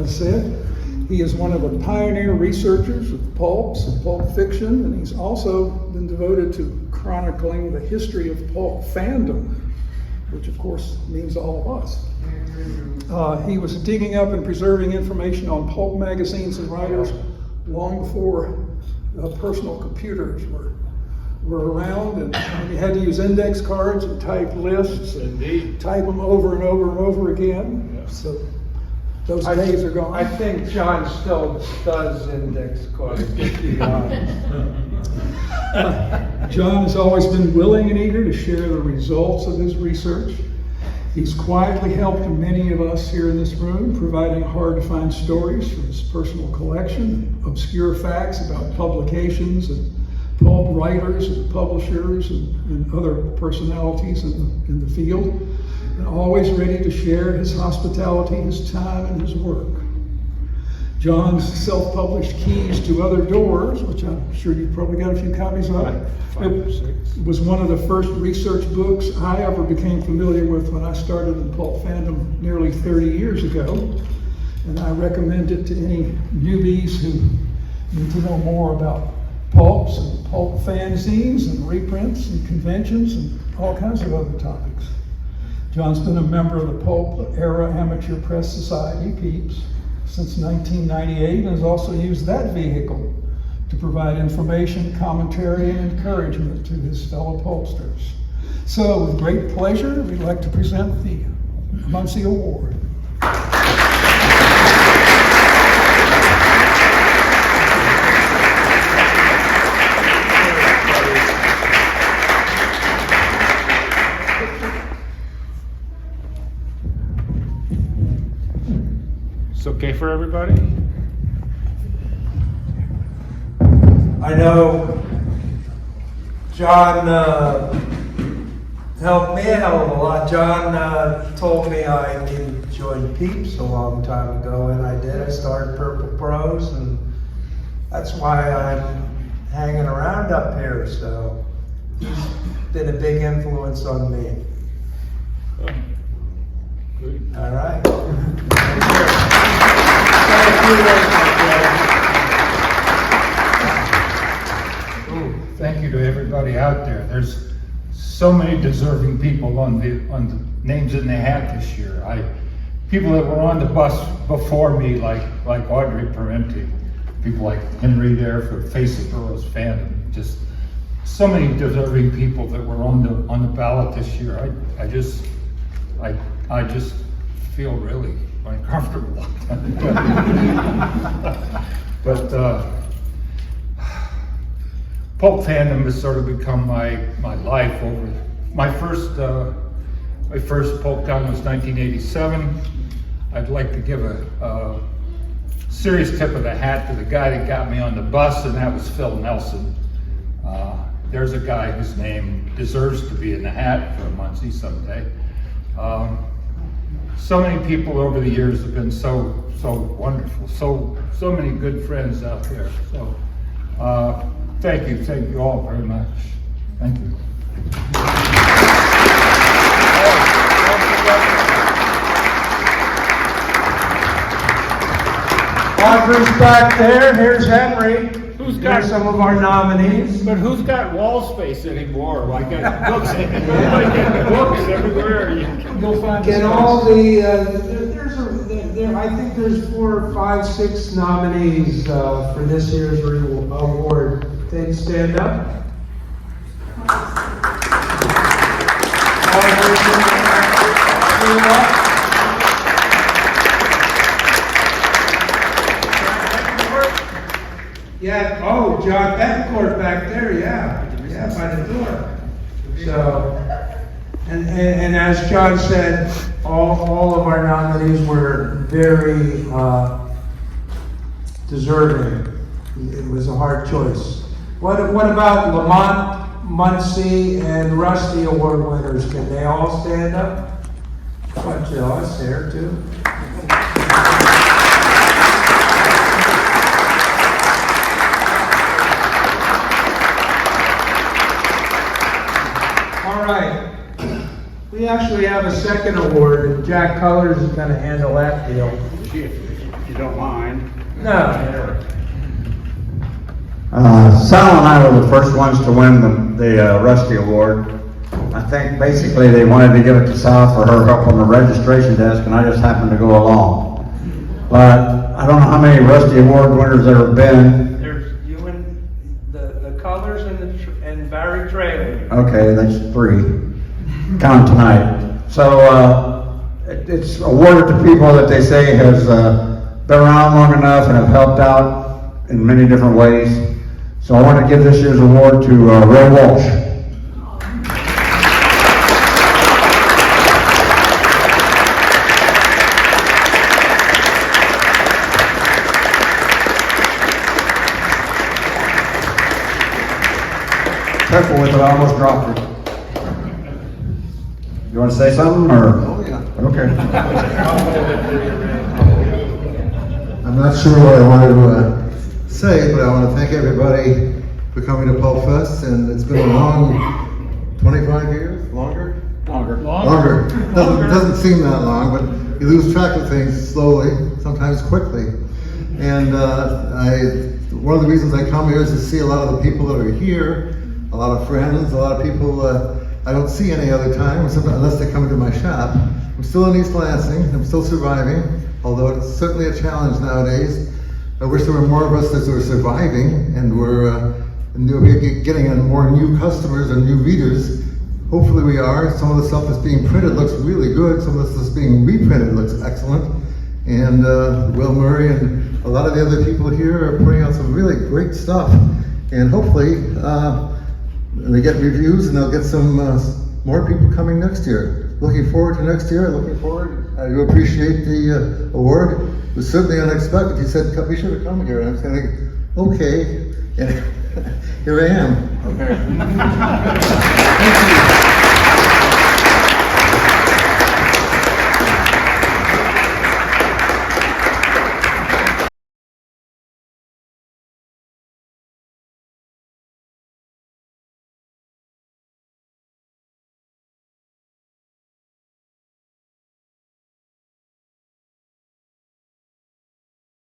said. He is one of the pioneer researchers of pulps and pulp fiction, and he's also been devoted to chronicling the history of pulp fandom, which of course means all of us. He was digging up and preserving information on pulp magazines and writers long before personal computers were around, and you had to use index cards and type lists and type them over and over and over again. Yeah. So those days are gone. I think John still does index cards, to be honest. John has always been willing and eager to share the results of his research. He's quietly helped many of us here in this room, providing hard-to-find stories from his personal collection, obscure facts about publications and pulp writers and publishers and other personalities in the field, and always ready to share his hospitality, his time, and his work. John's self-published Keys to Other Doors, which I'm sure you've probably got a few copies of. It was one of the first research books I ever became familiar with when I started in pulp fandom nearly 30 years ago. And I recommend it to any newbies who need to know more about pulps and pulp fanzines and reprints and conventions and all kinds of other topics. John's been a member of the Pulp Era Amateur Press Society, PEEPS, since 1998, and has also used that vehicle to provide information, commentary, and encouragement to his fellow pulpsters. So, with great pleasure, we'd like to present the Munsey Award. Okay for everybody? I know John helped me a hell of a lot. John told me I needed to join PEEPS a long time ago, and I did. I started Purple Pros, and that's why I'm hanging around up here. So he's been a big influence on me. Good. All right. Thank you to everybody out there. There's so many deserving people on the names in the hat this year. People that were on the bus before me, like Audrey Parenti, people like Henry there for Face of Burroughs fandom. Just so many deserving people that were on the ballot this year. I just feel really uncomfortable. But pulp fandom has sort of become my life over. My first pulp con was 1987. I'd like to give a serious tip of the hat to the guy that got me on the bus, and that was Phil Nelson. There's a guy whose name deserves to be in the hat for a Munsey someday. So many people over the years have been so wonderful, so many good friends out there. So thank you all very much. Thank you. Audrey's back there. Here's Henry. Here's some of our nominees. But who's got wall space anymore? Like books, books everywhere. You'll find Get all the. I think there's 4, 5, 6 nominees for this year's award. They stand up. Yeah, oh, John Betancourt back there, yeah, by the door. So, and as John said, all of our nominees were very deserving. It was a hard choice. What about Lamont, Munsey, and Rusty Award winners? Can they all stand up? A bunch of us there too. All right. We actually have a second award, and Jack Colors is going to handle that deal. if you don't mind. No. Sal and I were the first ones to win the Rusty Award. I think basically they wanted to give it to Sal for her help on the registration desk, and I just happened to go along. But I don't know how many Rusty Award winners there have been. There's you and the colors and Barry Trailer. Okay, that's 3. Count tonight. So it's awarded to people that they say has been around long enough and have helped out in many different ways. So I want to give this year's award to Ray Walsh. Careful with it, I almost dropped it. You want to say something, or? Oh, yeah. Okay. I'm not sure what I wanted to say, but I want to thank everybody for coming to PulpFest, and it's been a long 25 years, longer? Longer. Doesn't seem that long, but you lose track of things slowly, sometimes quickly. And one of the reasons I come here is to see a lot of the people that are here, a lot of friends, a lot of people I don't see any other time, unless they come into my shop. I'm still in East Lansing, I'm still surviving, although it's certainly a challenge nowadays. I wish there were more of us that were surviving, and we're getting more new customers and new readers. Hopefully we are. Some of the stuff that's being printed looks really good, some of the stuff that's being reprinted looks excellent. And Will Murray and a lot of the other people here are putting out some really great stuff. And hopefully, they get reviews and they'll get some more people coming next year. Looking forward to next year. Looking forward. I do appreciate the award. It was certainly unexpected. He said, "We should have come here." And I was thinking, okay. And here I am. Okay. Thank you.